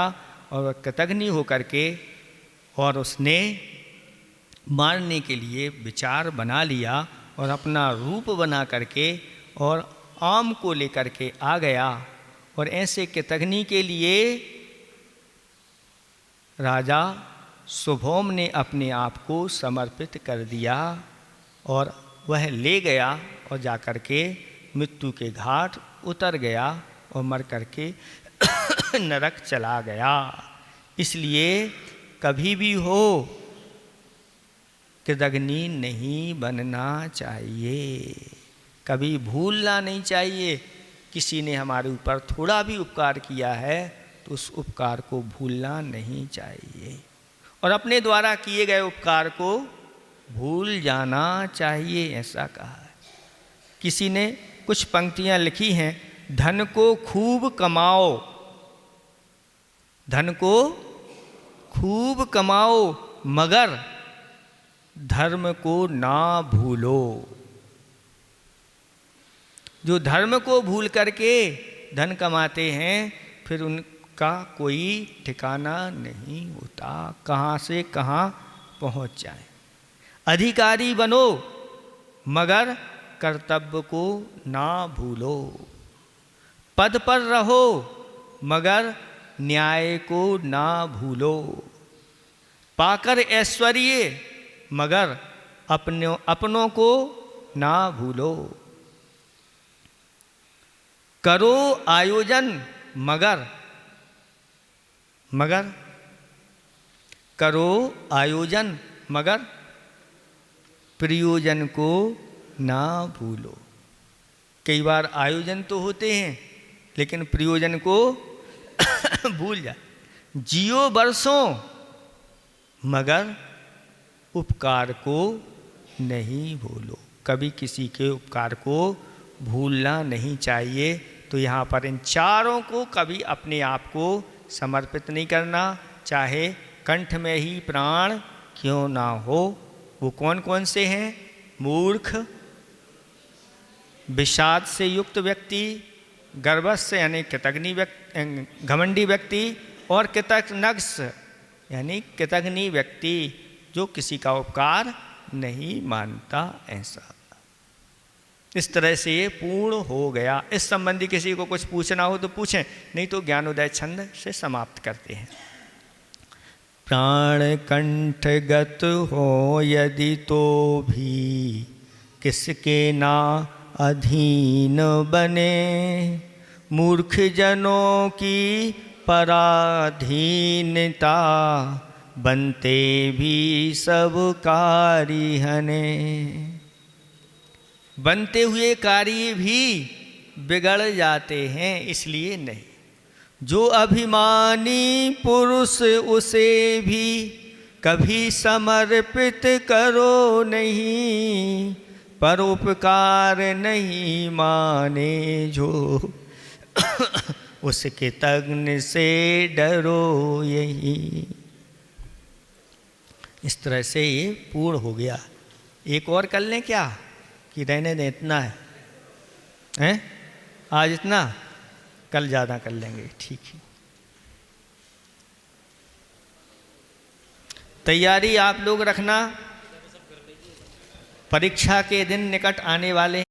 [SPEAKER 1] और वह कृतघ्नी होकर के और उसने मारने के लिए विचार बना लिया और अपना रूप बना करके और आम को लेकर के आ गया। और ऐसे कृतघ्नी के लिए राजा सुभोम ने अपने आप को समर्पित कर दिया और वह ले गया और जाकर के मृत्यु के घाट उतर गया और मर करके नरक चला गया। इसलिए कभी भी हो कृतघ्नी नहीं बनना चाहिए, कभी भूलना नहीं चाहिए। किसी ने हमारे ऊपर थोड़ा भी उपकार किया है तो उस उपकार को भूलना नहीं चाहिए और अपने द्वारा किए गए उपकार को भूल जाना चाहिए, ऐसा कहा है। किसी ने कुछ पंक्तियां लिखी हैं, धन को खूब कमाओ, धन को खूब कमाओ मगर धर्म को ना भूलो। जो धर्म को भूल करके धन कमाते हैं फिर उनका कोई ठिकाना नहीं होता, कहाँ से कहाँ पहुँच जाए। अधिकारी बनो मगर कर्तव्य को ना भूलो, पद पर रहो मगर न्याय को ना भूलो, पाकर ऐश्वर्य मगर अपनों को ना भूलो। करो आयोजन मगर करो आयोजन मगर प्रयोजन को ना भूलो। कई बार आयोजन तो होते हैं लेकिन प्रयोजन को भूल जा। जियो वर्षों मगर उपकार को नहीं भूलो। कभी किसी के उपकार को भूलना नहीं चाहिए। तो यहाँ पर इन चारों को कभी अपने आप को समर्पित नहीं करना, चाहे कंठ में ही प्राण क्यों ना हो। वो कौन कौन से हैं? मूर्ख, विषाद से युक्त व्यक्ति, गर्भस्थ यानी कृतघ्नि व्यक्ति, घमंडी व्यक्ति, और कृतघ्नस् यानी कृतघ्नि व्यक्ति जो किसी का उपकार नहीं मानता। ऐसा इस तरह से ये पूर्ण हो गया। इस संबंधी किसी को कुछ पूछना हो तो पूछें, नहीं तो ज्ञानोदय छंद से समाप्त करते हैं। प्राण कंठगत हो यदि तो भी किसके ना अधीन बने। मूर्ख जनों की पराधीनता बनते भी सब कार्य हने। बनते हुए कार्य भी बिगड़ जाते हैं, इसलिए नहीं। जो अभिमानी पुरुष उसे भी कभी समर्पित करो नहीं। परोपकार नहीं माने जो उसके तग्न से डरो यही। इस तरह से ये पूर्ण हो गया। एक और कर लें क्या कि रहने दें? इतना है आज इतना, कल ज़्यादा कर लेंगे। ठीक है, तैयारी आप लोग रखना। परीक्षा के दिन निकट आने वाले